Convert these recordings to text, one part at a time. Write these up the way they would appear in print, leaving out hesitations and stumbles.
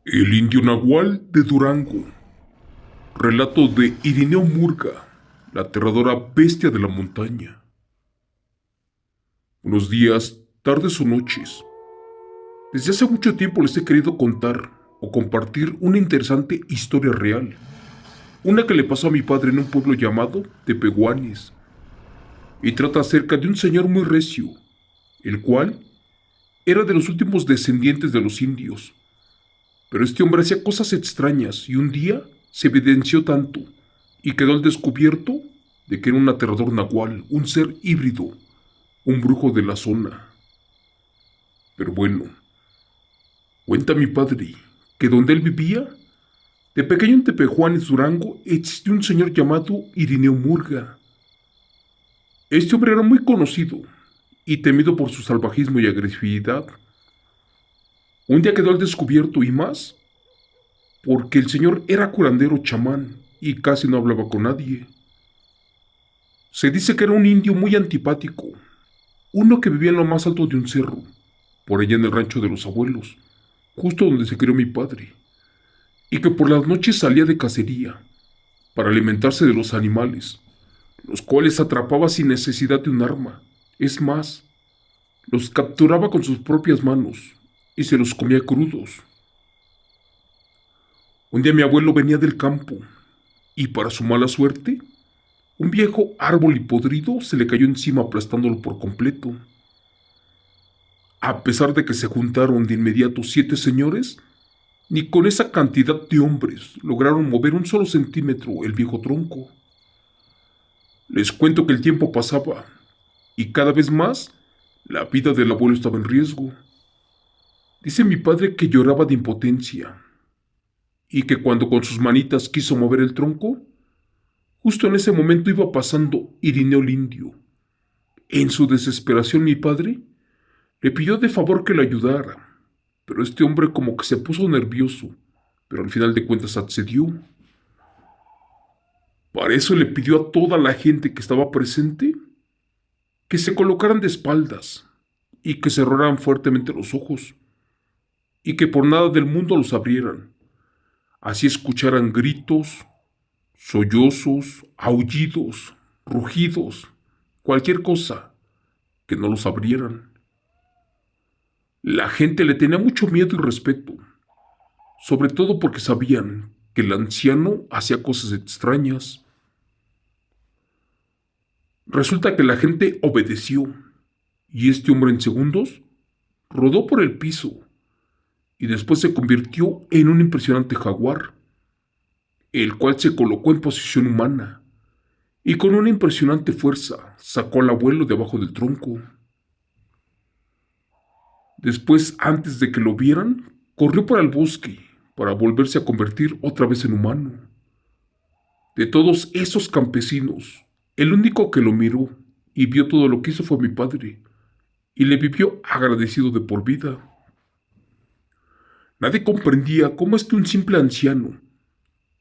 El indio nahual de Durango. Relato de Irineo Murga, la aterradora bestia de la montaña. Buenos días, tardes o noches. Desde hace mucho tiempo les he querido contar o compartir una interesante historia real. Una que le pasó a mi padre en un pueblo llamado Tepehuanes. Y trata acerca de un señor muy recio, el cual era de los últimos descendientes de los indios. Pero este hombre hacía cosas extrañas y un día se evidenció tanto y quedó al descubierto de que era un aterrador nahual, un ser híbrido, un brujo de la zona. Pero bueno, cuenta mi padre que donde él vivía, de pequeño en Tepehuanes, Durango, existió un señor llamado Irineo Murga. Este hombre era muy conocido y temido por su salvajismo y agresividad. Un día quedó al descubierto y más porque el señor era curandero chamán y casi no hablaba con nadie. Se dice que era un indio muy antipático, uno que vivía en lo más alto de un cerro, por allá en el rancho de los abuelos, justo donde se crió mi padre, y que por las noches salía de cacería para alimentarse de los animales, los cuales atrapaba sin necesidad de un arma. Es más, los capturaba con sus propias manos y se los comía crudos. Un día mi abuelo venía del campo y para su mala suerte, un viejo árbol y podrido se le cayó encima aplastándolo por completo. A pesar de que se juntaron de inmediato 7 señores, ni con esa cantidad de hombres lograron mover un solo centímetro el viejo tronco. Les cuento que el tiempo pasaba y cada vez más la vida del abuelo estaba en riesgo. Dice mi padre que lloraba de impotencia y que cuando con sus manitas quiso mover el tronco, justo en ese momento iba pasando Irineo el indio. En su desesperación mi padre le pidió de favor que le ayudara, pero este hombre como que se puso nervioso, pero al final de cuentas accedió. Para eso le pidió a toda la gente que estaba presente que se colocaran de espaldas y que cerraran fuertemente los ojos y que por nada del mundo los abrieran. Así escucharan gritos, sollozos, aullidos, rugidos, cualquier cosa, que no los abrieran. La gente le tenía mucho miedo y respeto, sobre todo porque sabían que el anciano hacía cosas extrañas. Resulta que la gente obedeció y este hombre en segundos rodó por el piso y después se convirtió en un impresionante jaguar, el cual se colocó en posición humana y con una impresionante fuerza sacó al abuelo de abajo del tronco. Después, antes de que lo vieran, corrió para el bosque para volverse a convertir otra vez en humano. De todos esos campesinos, el único que lo miró y vio todo lo que hizo fue mi padre, y le vivió agradecido de por vida. Nadie comprendía cómo es que un simple anciano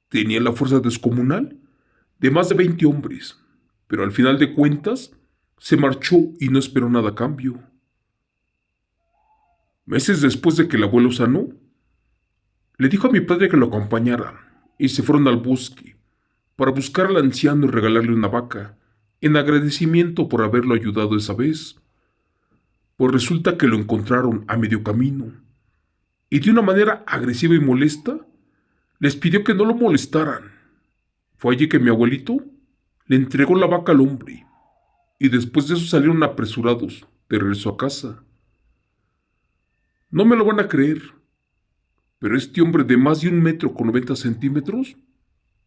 tenía la fuerza descomunal de más de 20 hombres, pero al final de cuentas se marchó y no esperó nada a cambio. Meses después de que el abuelo sanó, le dijo a mi padre que lo acompañara y se fueron al bosque para buscar al anciano y regalarle una vaca en agradecimiento por haberlo ayudado esa vez. Pues resulta que lo encontraron a medio camino y de una manera agresiva y molesta les pidió que no lo molestaran. Fue allí que mi abuelito le entregó la vaca al hombre y después de eso salieron apresurados de regreso a casa. No me lo van a creer, pero este hombre de más de 1 metro con 90 centímetros,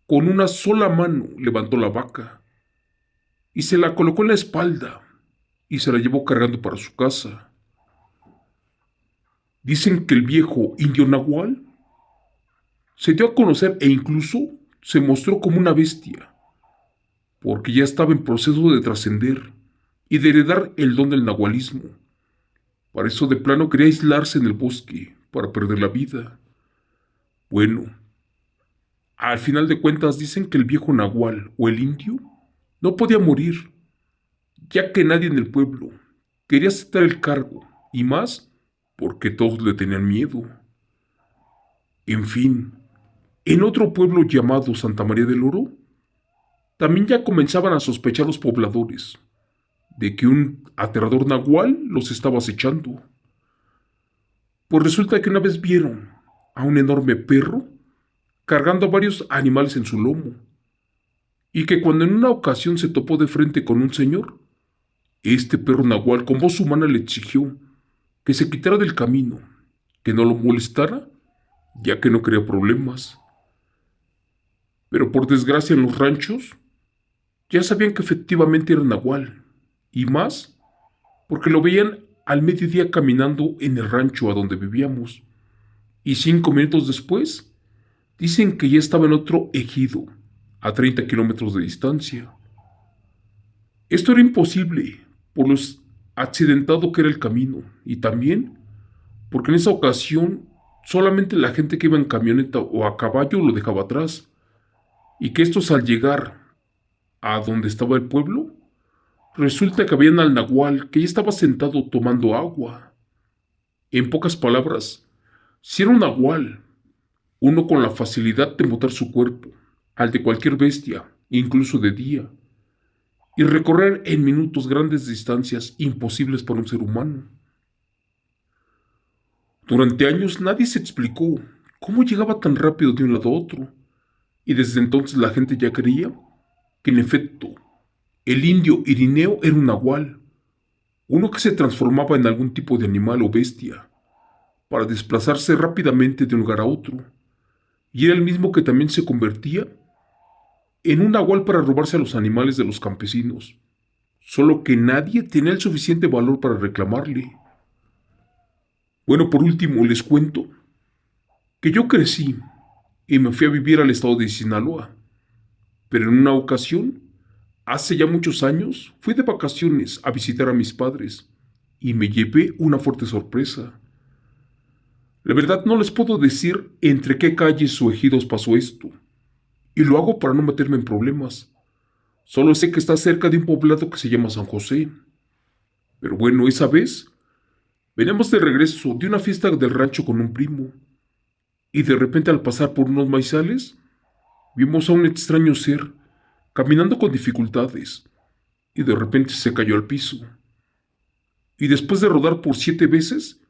con una sola mano levantó la vaca y se la colocó en la espalda y se la llevó cargando para su casa. Dicen que el viejo indio nahual se dio a conocer e incluso se mostró como una bestia, porque ya estaba en proceso de trascender y de heredar el don del nahualismo. Para eso de plano quería aislarse en el bosque para perder la vida. Bueno, al final de cuentas dicen que el viejo nahual o el indio no podía morir, ya que nadie en el pueblo quería aceptar el cargo, y más porque todos le tenían miedo. En fin, en otro pueblo llamado Santa María del Oro, también ya comenzaban a sospechar los pobladores de que un aterrador nahual los estaba acechando. Pues resulta que una vez vieron a un enorme perro cargando a varios animales en su lomo, y que cuando en una ocasión se topó de frente con un señor, este perro nahual con voz humana le exigió que se quitara del camino, que no lo molestara, ya que no quería problemas. Pero por desgracia en los ranchos ya sabían que efectivamente era nahual, y más porque lo veían al mediodía caminando en el rancho a donde vivíamos, y 5 minutos después dicen que ya estaba en otro ejido, a 30 kilómetros de distancia. Esto era imposible por lo accidentado que era el camino, y también porque en esa ocasión solamente la gente que iba en camioneta o a caballo lo dejaba atrás, y que estos al llegar a donde estaba el pueblo, resulta que habían al nahual que ya estaba sentado tomando agua. En pocas palabras, si era un nahual, uno con la facilidad de mutar su cuerpo, al de cualquier bestia, incluso de día, y recorrer en minutos grandes distancias imposibles para un ser humano. Durante años nadie se explicó cómo llegaba tan rápido de un lado a otro, y desde entonces la gente ya creía que en efecto el indio Irineo era un nahual, uno que se transformaba en algún tipo de animal o bestia, para desplazarse rápidamente de un lugar a otro, y era el mismo que también se convertía en un nahual para robarse a los animales de los campesinos, solo que nadie tenía el suficiente valor para reclamarle. Bueno, por último les cuento que yo crecí y me fui a vivir al estado de Sinaloa, pero en una ocasión, hace ya muchos años, fui de vacaciones a visitar a mis padres y me llevé una fuerte sorpresa. La verdad no les puedo decir entre qué calles o ejidos pasó esto, y lo hago para no meterme en problemas. Solo sé que está cerca de un poblado que se llama San José. Pero bueno, esa vez veníamos de regreso de una fiesta del rancho con un primo, y de repente al pasar por unos maizales, vimos a un extraño ser caminando con dificultades, y de repente se cayó al piso. Y después de rodar por 7 veces,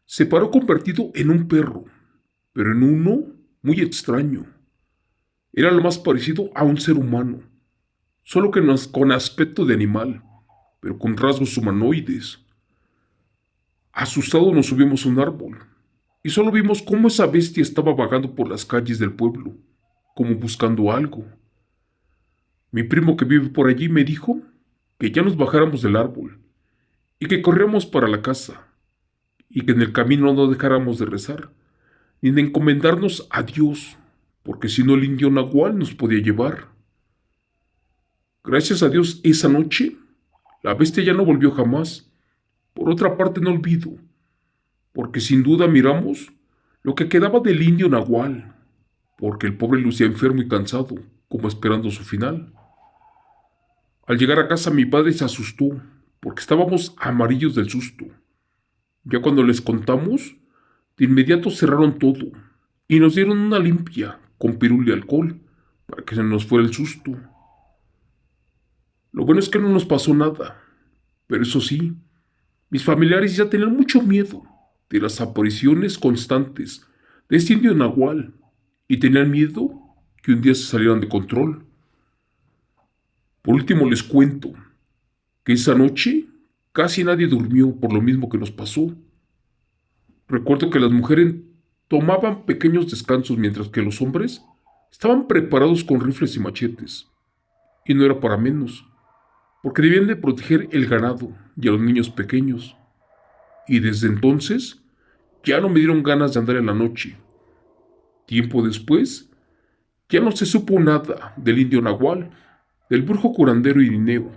se paró convertido en un perro, pero en uno muy extraño. Era lo más parecido a un ser humano, solo que con aspecto de animal, pero con rasgos humanoides. Asustados nos subimos a un árbol, y solo vimos cómo esa bestia estaba vagando por las calles del pueblo, como buscando algo. Mi primo que vive por allí me dijo que ya nos bajáramos del árbol, y que corriéramos para la casa, y que en el camino no dejáramos de rezar, ni de encomendarnos a Dios, porque si no el indio nahual nos podía llevar. Gracias a Dios esa noche, la bestia ya no volvió jamás. Por otra parte no olvido, porque sin duda miramos lo que quedaba del indio nahual, porque el pobre lucía enfermo y cansado, como esperando su final. Al llegar a casa mi padre se asustó, porque estábamos amarillos del susto. Ya cuando les contamos, de inmediato cerraron todo y nos dieron una limpia con pirul y alcohol para que se nos fuera el susto. Lo bueno es que no nos pasó nada, pero eso sí, mis familiares ya tenían mucho miedo de las apariciones constantes de este indio nahual y tenían miedo que un día se salieran de control. Por último les cuento que esa noche casi nadie durmió por lo mismo que nos pasó. Recuerdo que las mujeres tomaban pequeños descansos mientras que los hombres estaban preparados con rifles y machetes. Y no era para menos, porque debían de proteger el ganado y a los niños pequeños. Y desde entonces ya no me dieron ganas de andar en la noche. Tiempo después, ya no se supo nada del indio nahual, del brujo curandero Irineo,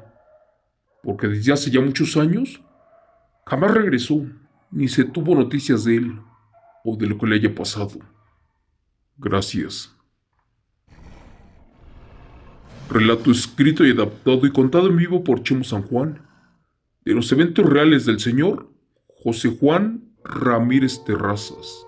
porque desde hace ya muchos años jamás regresó, ni se tuvo noticias de él o de lo que le haya pasado. Gracias. Relato escrito y adaptado y contado en vivo por Chemo San Juan, de los eventos reales del señor José Juan Ramírez Terrazas.